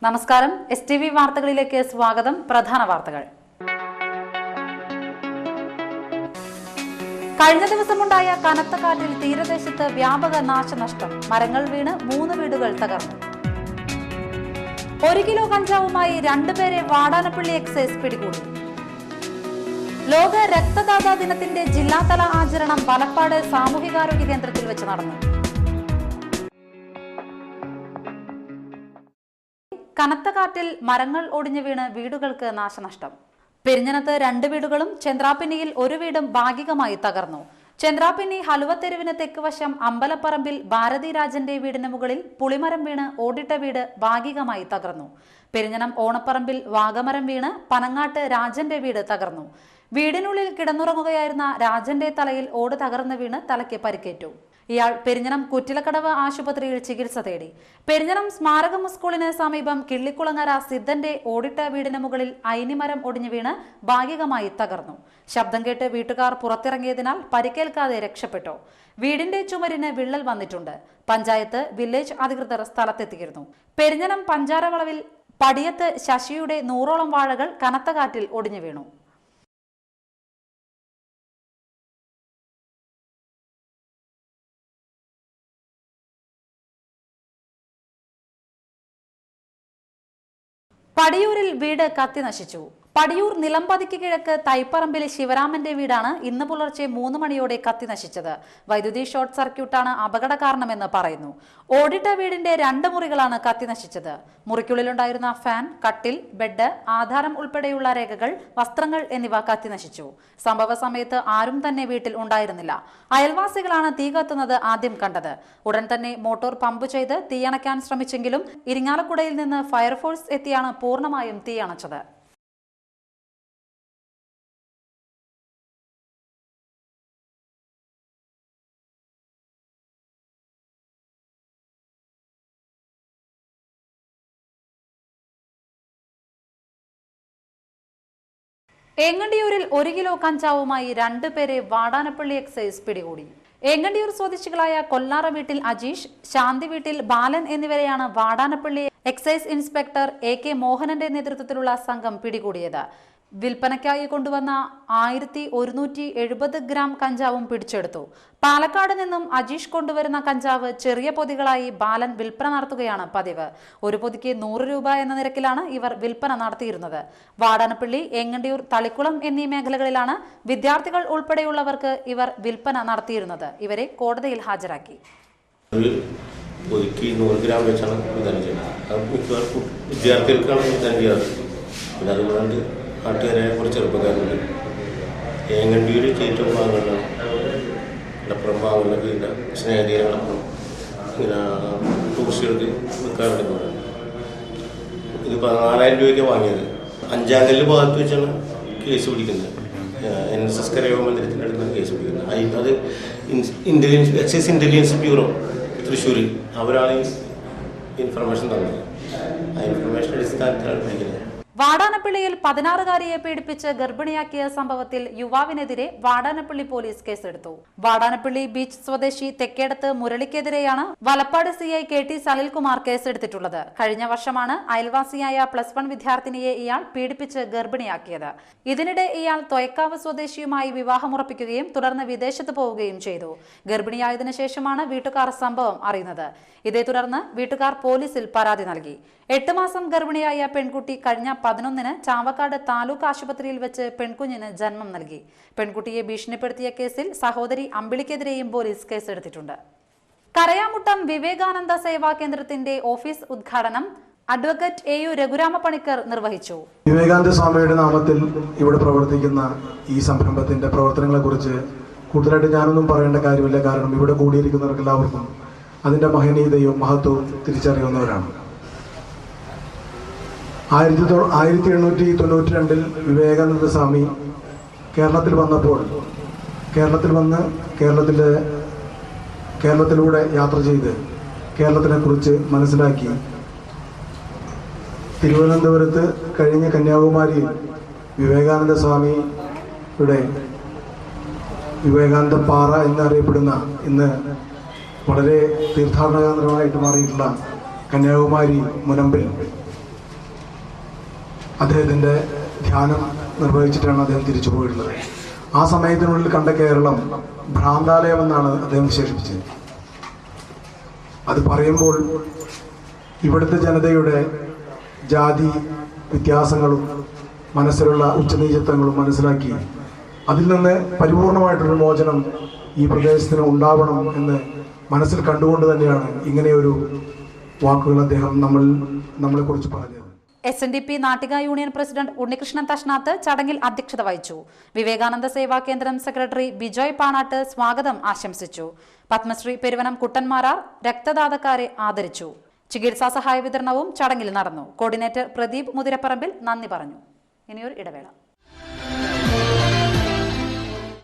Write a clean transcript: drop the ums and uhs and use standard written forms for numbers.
നമസ്കാരം. STV വാർത്തകളിലേക്ക് സ്വാഗതം. പ്രധാന വാർത്തകൾ. കഴിഞ്ഞ ദിവസമുണ്ടായ കനത്ത കാറ്റിൽ തീരദേശത്ത് വ്യാപക നാശനഷ്ടം. മരങ്ങൾ വീണ് 3 വീടുകൾ തകർന്നു. 1 കിലോ കഞ്ചാവുമായി 2 പേരെ വാടാനപ്പള്ളി എക്സൈസ് പിടികൂടി. ലോക രക്തദാതാ ദിനത്തിന്റെ ജില്ലാതല ആചരണം വലപ്പാട് സാമൂഹികാരോഗ്യ കേന്ദ്രത്തിൽ വെച്ച് നടന്നു. കനത്ത കാറ്റിൽ മരങ്ങൾ ഒടിഞ്ഞു വീണ് വീടുകൾക്ക് നാശനഷ്ടം. പെരിഞ്ഞനത്ത് 2 വീടുകളും ചന്ദ്രാപിന്നിയിൽ 1 വീടും ഭാഗികമായി തകർന്നു. ചന്ദ്രാപിന്നി ഹലുവത്തെരുവിന് തെക്കുവശം അമ്പലപ്പറമ്പിൽ ഭാരതി രാജന്റെ വീടിന് മുകളിൽ പുളിമരം വീണ് ഓടിട്ട വീട് ഭാഗികമായി തകർന്നു. പെരിഞ്ഞനം ഓണപ്പറമ്പിൽ വാഗമരം വീണ് പനങ്ങാട്ട് രാജന്റെ വീട് തകർന്നു. വീടിനുള്ളിൽ കിടന്നുറങ്ങുകയായിരുന്ന രാജന്റെ തലയിൽ ഓട് തകർന്നു വീണ് തലയ്ക്ക് പരിക്കേറ്റു. ഇയാൾ പെരിഞ്ഞനം കുറ്റിലക്കടവ് ആശുപത്രിയിൽ ചികിത്സ തേടി. പെരിഞ്ഞനം സ്മാരകം സ്കൂളിന് സമീപം കിള്ളിക്കുളങ്ങര സിദ്ധന്റെ ഓടിട്ട വീടിന് മുകളിൽ അയിനിമരം ഒടിഞ്ഞു വീണ് ഭാഗികമായി തകർന്നു. ശബ്ദം കേട്ട് വീട്ടുകാർ പുറത്തിറങ്ങിയതിനാൽ പരിക്കേൽക്കാതെ രക്ഷപ്പെട്ടു. വീടിന്റെ ചുമരിന് വിള്ളൽ വന്നിട്ടുണ്ട്. പഞ്ചായത്ത് വില്ലേജ് അധികൃതർ സ്ഥലത്തെത്തിയിരുന്നു. പെരിഞ്ഞനം പഞ്ചാരവളവിൽ പടിയത്ത് ശശിയുടെ 100ഓളം വാഴകൾ കനത്ത കാറ്റിൽ ഒടിഞ്ഞു വീണു. പടിയൂരിൽ വീട് കത്തി നശിച്ചു. പടിയൂർ നിലമ്പതിക്ക് കിഴക്ക് തൈപ്പറമ്പിൽ ശിവരാമന്റെ വീടാണ് ഇന്ന് പുലർച്ചെ 3 മണിയോടെ കത്തി നശിച്ചത്. വൈദ്യുതി ഷോർട്ട് സർക്യൂട്ടാണ് അപകട കാരണമെന്ന് പറയുന്നു. ഓടിട്ട വീടിന്റെ 2 മുറികളാണ് കത്തി നശിച്ചത്. മുറിക്കുള്ളിലുണ്ടായിരുന്ന ഫാൻ, കട്ടിൽ, ബെഡ്, ആധാരം ഉൾപ്പെടെയുള്ള രേഖകൾ, വസ്ത്രങ്ങൾ എന്നിവ കത്തി നശിച്ചു. സംഭവ സമയത്ത് ആരും തന്നെ വീട്ടിൽ ഉണ്ടായിരുന്നില്ല. അയൽവാസികളാണ് തീ കത്തുന്നത് ആദ്യം കണ്ടത്. ഉടൻ തന്നെ മോട്ടോർ പമ്പ് ചെയ്ത് തീയണയ്ക്കാൻ ശ്രമിച്ചെങ്കിലും ഇരിങ്ങാലക്കുടയിൽ നിന്ന് ഫയർഫോഴ്സ് എത്തിയാണ് പൂർണ്ണമായും തീയണച്ചത്. ഏങ്ങണ്ടിയൂരിൽ 1 കിലോ കഞ്ചാവുമായി 2 പേരെ വാടാനപ്പള്ളി എക്സൈസ് പിടികൂടി. ഏങ്ങണ്ടിയൂർ സ്വദേശികളായ കൊല്ലാറ വീട്ടിൽ അജീഷ്, ശാന്തി വീട്ടിൽ ബാലൻ എന്നിവരെയാണ് വാടാനപ്പള്ളി എക്സൈസ് ഇൻസ്പെക്ടർ AK മോഹനന്റെ നേതൃത്വത്തിലുള്ള സംഘം പിടികൂടിയത്. വിൽപ്പനയ്ക്കായി കൊണ്ടുവന്ന 1170 ഗ്രാം കഞ്ചാവും പിടിച്ചെടുത്തു. പാലക്കാട് നിന്നും അജീഷ് കൊണ്ടുവരുന്ന കഞ്ചാവ് ചെറിയ പൊതികളായി ബാലൻ വിൽപ്പന നടത്തുകയാണ് പതിവ്. ഒരു പൊതിക്ക് 100 രൂപ എന്ന നിരക്കിലാണ് ഇവർ വിൽപ്പന നടത്തിയിരുന്നത്. വാടാനപ്പള്ളി, ഏങ്ങണ്ടിയൂർ, തളിക്കുളം എന്നീ മേഖലകളിലാണ് വിദ്യാർത്ഥികൾ ഉൾപ്പെടെയുള്ളവർക്ക് ഇവർ വിൽപ്പന നടത്തിയിരുന്നത്. ഇവരെ കോടതിയിൽ ഹാജരാക്കി. നാട്ടുകാരായ കുറച്ച് ചെറുപ്പക്കാരുണ്ട്. ഏങ്ങണ്ടിയൂർ ഏറ്റവും ഭാഗങ്ങളിലാണ് ഇടപ്പുറം ഭാഗങ്ങളിലൊക്കെ ഇല്ല സ്നേഹതീരങ്ങളപ്പം ഇങ്ങനെ ടൂറിസ്റ്റുകൾക്ക് വിൽക്കാറുണ്ട്. ഇത് 14,000 രൂപയ്ക്ക് വാങ്ങിയത്. അഞ്ചാങ്കല്ല് ഭാഗത്ത് വെച്ചാണ് കേസ് പിടിക്കുന്നത്. NSS കരയോഗ മന്ദിരത്തിൻ്റെ അടുത്താണ് കേസ് പിടിക്കുന്നത്. അത് എക്സൈസ് ഇൻ്റലിജൻസ് ബ്യൂറോ തൃശ്ശൂർ അവരാണ് ഇൻഫർമേഷൻ തന്നത്. ആ ഇൻഫർമേഷൻ അടിസ്ഥാനത്തിലാണ് പിടിക്കുന്നത്. വാടാനപ്പള്ളിയിൽ 16-കാരിയെ പീഡിപ്പിച്ച് ഗർഭിണിയാക്കിയ സംഭവത്തിൽ യുവാവിനെതിരെ വാടാനപ്പള്ളി പോലീസ് കേസെടുത്തു. വാടാനപ്പള്ളി ബീച്ച് സ്വദേശി തെക്കേടത്ത് മുരളിക്കെതിരെയാണ് വലപ്പാട് CI KT സലിൽകുമാർ കേസെടുത്തിട്ടുള്ളത്. കഴിഞ്ഞ വർഷമാണ് അയൽവാസിയായ +1 വിദ്യാർത്ഥിനിയെ ഇയാൾ പീഡിപ്പിച്ച് ഗർഭിണിയാക്കിയത്. ഇതിനിടെ ഇയാൾ തൊയക്കാവ് സ്വദേശിയുമായി വിവാഹമുറപ്പിക്കുകയും തുടർന്ന് വിദേശത്ത് പോവുകയും ചെയ്തു. ഗർഭിണിയായതിനു ശേഷമാണ് വീട്ടുകാർ സംഭവം അറിയുന്നത്. ഇതേ തുടർന്ന് വീട്ടുകാർ പോലീസിൽ പരാതി നൽകി. 8 മാസം ഗർഭിണിയായ പെൺകുട്ടി കഴിഞ്ഞ 11-ന് ചാവക്കാട് താലൂക്ക് ആശുപത്രിയിൽ വെച്ച് പെൺകുഞ്ഞിന് ജന്മം നൽകി. പെൺകുട്ടിയെ ഭീഷണിപ്പെടുത്തിയ കേസിൽ സഹോദരി അമ്പിളിക്കെതിരെയും പോലീസ് കേസെടുത്തിട്ടുണ്ട്. കരയാമുട്ടം വിവേകാനന്ദ സേവാ കേന്ദ്രത്തിന്റെ ഓഫീസ് ഉദ്ഘാടനം അഡ്വക്കേറ്റ് AU രഘുരാമ പണിക്കർ നിർവഹിച്ചു. വിവേകാനന്ദ സ്വാമിയുടെ നാമത്തിൽ ഇവിടെ പ്രവർത്തിക്കുന്ന ഈ സംരംഭത്തിന്റെ പ്രവർത്തനങ്ങളെ കുറിച്ച് കൂടുതലായിട്ട് ഞാനൊന്നും പറയേണ്ട കാര്യമില്ല. കാരണം ഇവിടെ കൂടിയിരിക്കുന്നവർക്ക് എല്ലാവർക്കും അതിന്റെ മഹനീയതയും മഹത്വവും തിരിച്ചറിയുന്നവരാണ്. 1892 വിവേകാനന്ദ സ്വാമി കേരളത്തിൽ വന്നപ്പോൾ കേരളത്തിലൂടെ യാത്ര ചെയ്ത് കേരളത്തിനെ കുറിച്ച് മനസ്സിലാക്കി തിരുവനന്തപുരത്ത് കഴിഞ്ഞ കന്യാകുമാരിയിൽ വിവേകാനന്ദ സ്വാമിയുടെ വിവേകാനന്ദ പാറ എന്നറിയപ്പെടുന്ന ഇന്ന് വളരെ തീർത്ഥാടന കേന്ദ്രമായിട്ട് മാറിയിട്ടുള്ള കന്യാകുമാരി മുനമ്പിൽ അദ്ദേഹത്തിൻ്റെ ധ്യാനം നിർവഹിച്ചിട്ടാണ് അദ്ദേഹം തിരിച്ചു പോയിട്ടുള്ളത്. ആ സമയത്തിനുള്ളിൽ കണ്ട കേരളം ഭ്രാന്താലയം എന്നാണ് അദ്ദേഹം വിശേഷിപ്പിച്ചത്. അത് പറയുമ്പോൾ ഇവിടുത്തെ ജനതയുടെ ജാതി വ്യത്യാസങ്ങളും മനസ്സിലുള്ള ഉച്ചനീചത്വങ്ങളും മനസ്സിലാക്കി അതിൽ നിന്ന് പരിപൂർണമായിട്ടൊരു മോചനം ഈ പ്രദേശത്തിന് ഉണ്ടാവണം എന്ന് മനസ്സിൽ കണ്ടുകൊണ്ട് തന്നെയാണ് ഇങ്ങനെയൊരു വാക്കുകൾ അദ്ദേഹം നമ്മളെക്കുറിച്ച് പറഞ്ഞത്. SNDP Nattika union president Unnikrishnan തഷ്നാത്ത് ചടങ്ങിൽ അധ്യക്ഷത വഹിച്ചു. വിവേകാനന്ദ സേവാ കേന്ദ്രം സെക്രട്ടറി ബിജോയ് പാണാട്ട് സ്വാഗതം ആശംസിച്ചു. പത്മശ്രീ പെരുവനം കുട്ടന്മാരാർ രക്തദാതക്കാരെ ആദരിച്ചു. ചികിത്സാ സഹായ വിതരണവും ചടങ്ങിൽ നടന്നു. കോർഡിനേറ്റർ പ്രദീപ് മുതിരപ്പറമ്പിൽ നന്ദി പറഞ്ഞു. ഇനിയൊരു ഇടവേള.